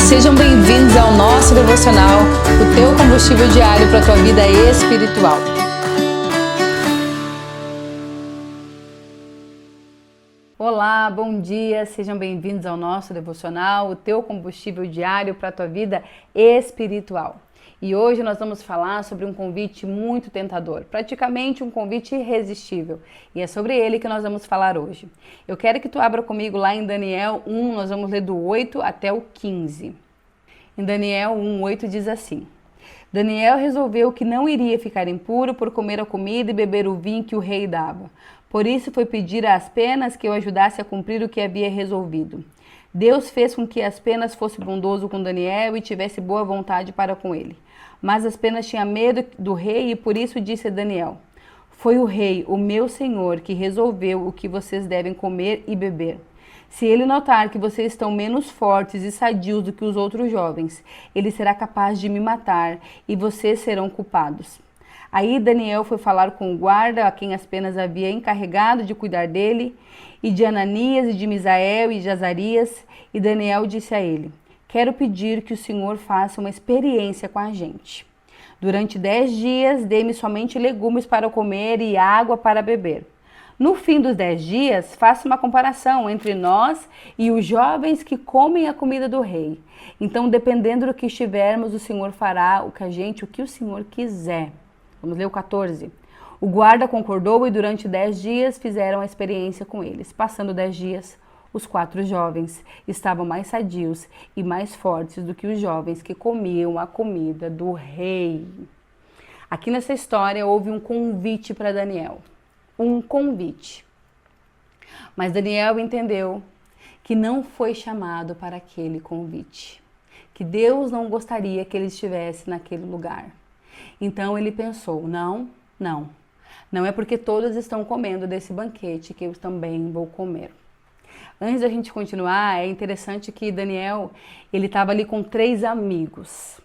Sejam bem-vindos ao nosso devocional, o teu combustível diário para a tua vida espiritual. Olá, bom dia, sejam bem-vindos ao nosso devocional, o teu combustível diário para a tua vida espiritual. E hoje nós vamos falar sobre um convite muito tentador, praticamente um convite irresistível. E é sobre ele que nós vamos falar hoje. Eu quero que tu abra comigo lá em Daniel 1, nós vamos ler do 8 até o 15. Em Daniel 1:8 diz assim: Daniel resolveu que não iria ficar impuro por comer a comida e beber o vinho que o rei dava. Por isso foi pedir às penas que eu ajudasse a cumprir o que havia resolvido. Deus fez com que as penas fosse bondoso com Daniel e tivesse boa vontade para com ele. Mas as penas tinham medo do rei e por isso disse a Daniel: Foi o rei, o meu senhor, que resolveu o que vocês devem comer e beber. Se ele notar que vocês estão menos fortes e sadios do que os outros jovens, ele será capaz de me matar e vocês serão culpados. Aí Daniel foi falar com o guarda, a quem as penas havia encarregado de cuidar dele, e de Ananias, e de Misael, e de Azarias, e Daniel disse a ele: Quero pedir que o Senhor faça uma experiência com a gente. Durante 10 dias, dê-me somente legumes para comer e água para beber. No fim dos 10 dias, faça uma comparação entre nós e os jovens que comem a comida do rei. Então, dependendo do que estivermos, o Senhor fará o que o Senhor quiser. Vamos ler o 14. O guarda concordou e durante 10 dias fizeram a experiência com eles. Passando 10 dias, os 4 jovens estavam mais sadios e mais fortes do que os jovens que comiam a comida do rei. Aqui nessa história houve um convite para Daniel. Um convite. Mas Daniel entendeu que não foi chamado para aquele convite. Que Deus não gostaria que ele estivesse naquele lugar. Então ele pensou: não é porque todos estão comendo desse banquete que eu também vou comer. Antes da gente continuar, é interessante que Daniel, ele estava ali com 3 amigos.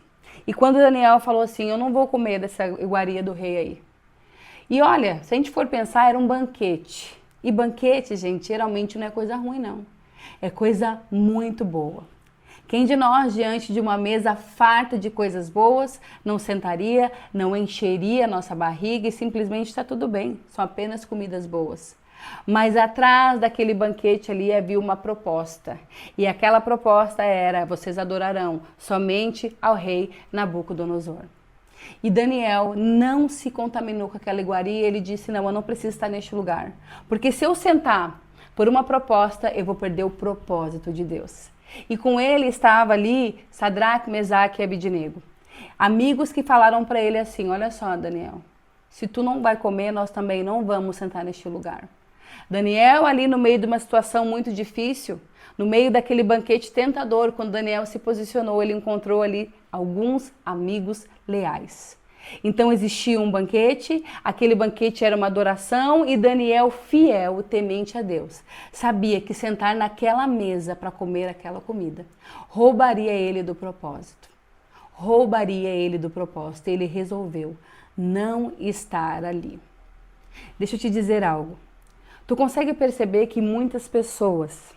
E quando Daniel falou assim: eu não vou comer dessa iguaria do rei aí. E olha, se a gente for pensar, era um banquete. E banquete, gente, geralmente não é coisa ruim, não. É coisa muito boa. Quem de nós, diante de uma mesa farta de coisas boas, não sentaria, não encheria a nossa barriga e simplesmente está tudo bem, são apenas comidas boas. Mas atrás daquele banquete ali havia uma proposta. E aquela proposta era: vocês adorarão somente ao rei Nabucodonosor. E Daniel não se contaminou com aquela iguaria, ele disse: não, eu não preciso estar neste lugar. Porque se eu sentar por uma proposta, eu vou perder o propósito de Deus. E com ele estava ali Sadraque, Mesaque e Abidnego. Amigos que falaram para ele assim: olha só, Daniel, se tu não vai comer, nós também não vamos sentar neste lugar. Daniel ali no meio de uma situação muito difícil, no meio daquele banquete tentador, quando Daniel se posicionou, ele encontrou ali alguns amigos leais. Então existia um banquete, aquele banquete era uma adoração e Daniel, fiel, temente a Deus, sabia que sentar naquela mesa para comer aquela comida roubaria ele do propósito. Roubaria ele do propósito. Ele resolveu não estar ali. Deixa eu te dizer algo. Tu consegue perceber que muitas pessoas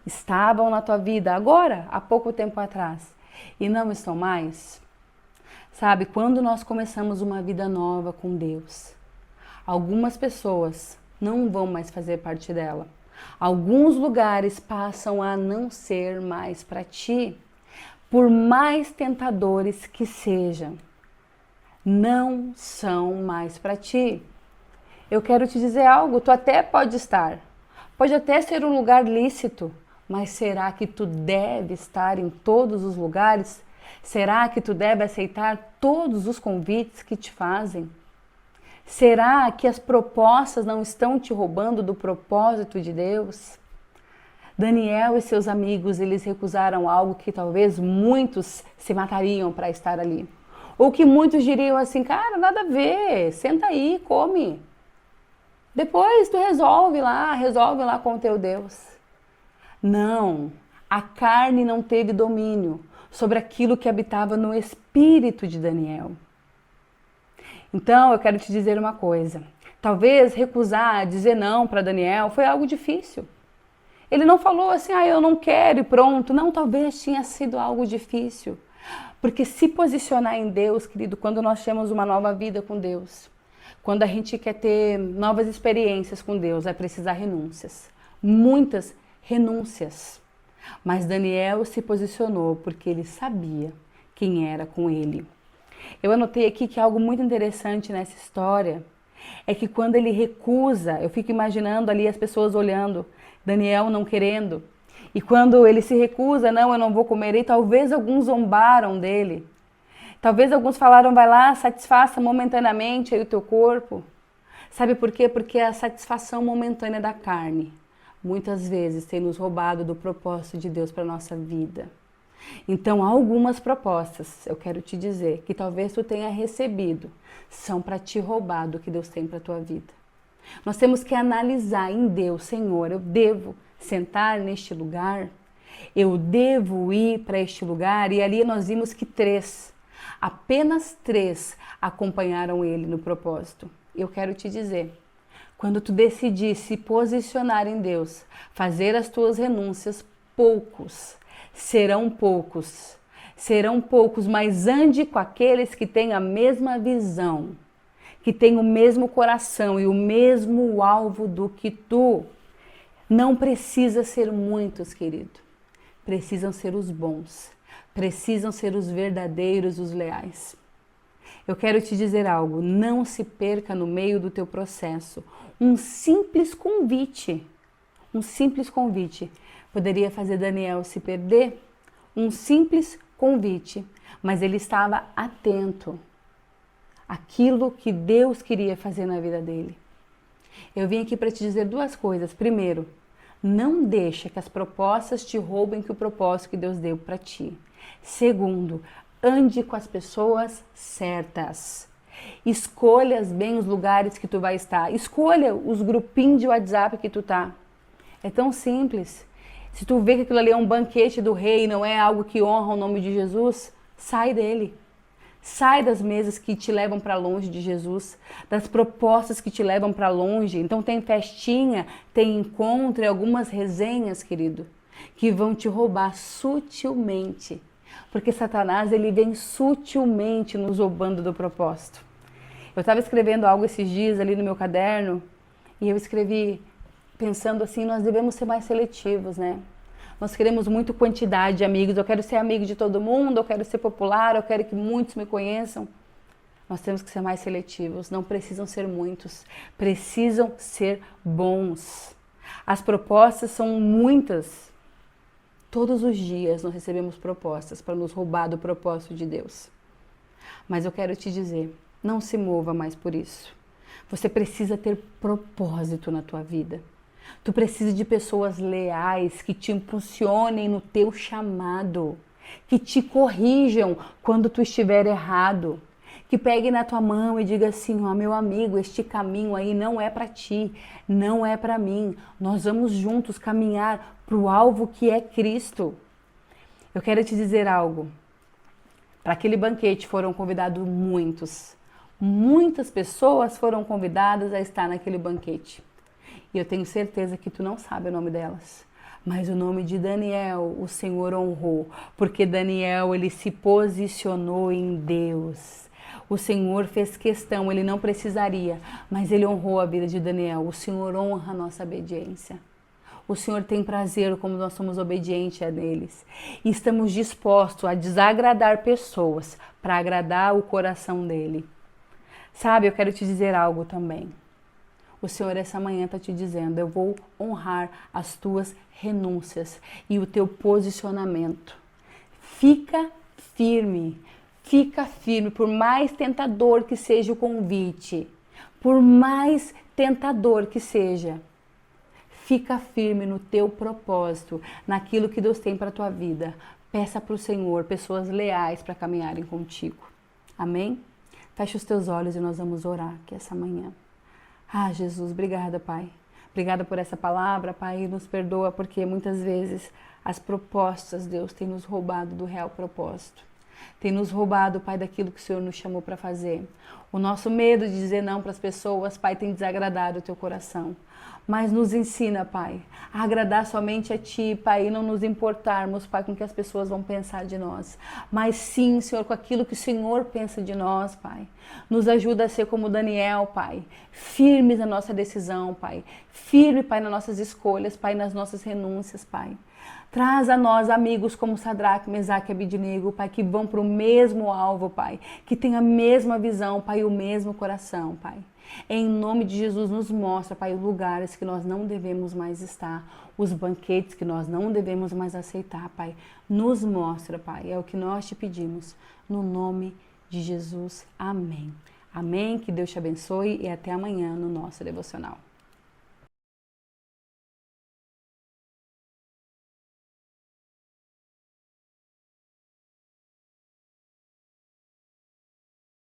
estavam na tua vida agora, há pouco tempo atrás, e não estão mais? Sabe, quando nós começamos uma vida nova com Deus, algumas pessoas não vão mais fazer parte dela. Alguns lugares passam a não ser mais para ti, por mais tentadores que sejam. Não são mais para ti. Eu quero te dizer algo, tu até pode estar, pode até ser um lugar lícito, mas será que tu deve estar em todos os lugares? Será que tu deve aceitar todos os convites que te fazem? Será que as propostas não estão te roubando do propósito de Deus? Daniel e seus amigos, eles recusaram algo que talvez muitos se matariam para estar ali. Ou que muitos diriam assim: cara, nada a ver, senta aí, come. Depois tu resolve lá com o teu Deus. Não, a carne não teve domínio sobre aquilo que habitava no espírito de Daniel. Então, eu quero te dizer uma coisa. Talvez recusar, dizer não para Daniel foi algo difícil. Ele não falou assim, eu não quero e pronto. Não, talvez tinha sido algo difícil. Porque se posicionar em Deus, querido, quando nós temos uma nova vida com Deus, quando a gente quer ter novas experiências com Deus, vai precisar renúncias. Muitas renúncias. Mas Daniel se posicionou porque ele sabia quem era com ele. Eu anotei aqui que algo muito interessante nessa história é que quando ele recusa, eu fico imaginando ali as pessoas olhando, Daniel não querendo, e quando ele se recusa, não, eu não vou comer, e talvez alguns zombaram dele, talvez alguns falaram, vai lá, satisfaça momentaneamente aí o teu corpo. Sabe por quê? Porque a satisfação momentânea da carne, muitas vezes tem nos roubado do propósito de Deus para a nossa vida. Então, algumas propostas, eu quero te dizer, que talvez tu tenha recebido, são para te roubar do que Deus tem para a tua vida. Nós temos que analisar em Deus, Senhor, eu devo sentar neste lugar? Eu devo ir para este lugar? E ali nós vimos que apenas 3 acompanharam ele no propósito. Eu quero te dizer, quando tu decidir se posicionar em Deus, fazer as tuas renúncias, serão poucos, mas ande com aqueles que têm a mesma visão, que têm o mesmo coração e o mesmo alvo do que tu. Não precisa ser muitos, querido, precisam ser os bons, precisam ser os verdadeiros, os leais. Eu quero te dizer algo, não se perca no meio do teu processo. Um simples convite poderia fazer Daniel se perder, um simples convite, mas ele estava atento àquilo que Deus queria fazer na vida dele. Eu vim aqui para te dizer 2 coisas. Primeiro, não deixa que as propostas te roubem o propósito que Deus deu para ti. Segundo, ande com as pessoas certas. Escolha bem os lugares que tu vai estar. Escolha os grupinhos de WhatsApp que tu tá. É tão simples. Se tu vê que aquilo ali é um banquete do rei, não é algo que honra o nome de Jesus, sai dele. Sai das mesas que te levam para longe de Jesus, das propostas que te levam para longe. Então tem festinha, tem encontro e algumas resenhas, querido, que vão te roubar sutilmente. Porque Satanás, ele vem sutilmente nos roubando do propósito. Eu estava escrevendo algo esses dias ali no meu caderno e eu escrevi pensando assim, nós devemos ser mais seletivos, né? Nós queremos muito quantidade de amigos, eu quero ser amigo de todo mundo, eu quero ser popular, eu quero que muitos me conheçam. Nós temos que ser mais seletivos, não precisam ser muitos, precisam ser bons. As propostas são muitas. Todos os dias nós recebemos propostas para nos roubar do propósito de Deus. Mas eu quero te dizer, não se mova mais por isso. Você precisa ter propósito na tua vida. Tu precisa de pessoas leais que te impulsionem no teu chamado, que te corrijam quando tu estiver errado, que peguem na tua mão e diga assim, meu amigo, este caminho aí não é para ti, não é para mim. Nós vamos juntos caminhar para o alvo que é Cristo. Eu quero te dizer algo. Para aquele banquete foram convidados muitas pessoas foram convidadas a estar naquele banquete. E eu tenho certeza que tu não sabe o nome delas. Mas o nome de Daniel, o Senhor honrou. Porque Daniel, ele se posicionou em Deus. O Senhor fez questão, ele não precisaria, mas ele honrou a vida de Daniel. O Senhor honra a nossa obediência. O Senhor tem prazer como nós somos obedientes a eles. E estamos dispostos a desagradar pessoas para agradar o coração dele. Sabe, eu quero te dizer algo também. O Senhor essa manhã está te dizendo, eu vou honrar as tuas renúncias e o teu posicionamento. Fica firme, por mais tentador que seja o convite, por mais tentador que seja, fica firme no teu propósito, naquilo que Deus tem para a tua vida. Peça para o Senhor pessoas leais para caminharem contigo. Amém? Fecha os teus olhos e nós vamos orar aqui essa manhã. Jesus, obrigada, Pai. Obrigada por essa palavra, Pai, nos perdoa porque muitas vezes as propostas, Deus, têm nos roubado do real propósito. tem nos roubado, Pai, daquilo que o Senhor nos chamou para fazer. O nosso medo de dizer não para as pessoas, Pai, tem desagradado o teu coração. Mas nos ensina, Pai, a agradar somente a Ti, Pai, e não nos importarmos, Pai, com o que as pessoas vão pensar de nós. Mas sim, Senhor, com aquilo que o Senhor pensa de nós, Pai. Nos ajuda a ser como Daniel, Pai, firmes na nossa decisão, Pai. Firme, Pai, nas nossas escolhas, Pai, nas nossas renúncias, Pai. Traz a nós amigos como Sadraque, Mesaque e Abednego, Pai, que vão para o mesmo alvo, Pai, que tem a mesma visão, Pai, e o mesmo coração, Pai. Em nome de Jesus, nos mostra, Pai, os lugares que nós não devemos mais estar, os banquetes que nós não devemos mais aceitar, Pai. Nos mostra, Pai, é o que nós te pedimos, no nome de Jesus. Amém. Amém, que Deus te abençoe e até amanhã no nosso devocional.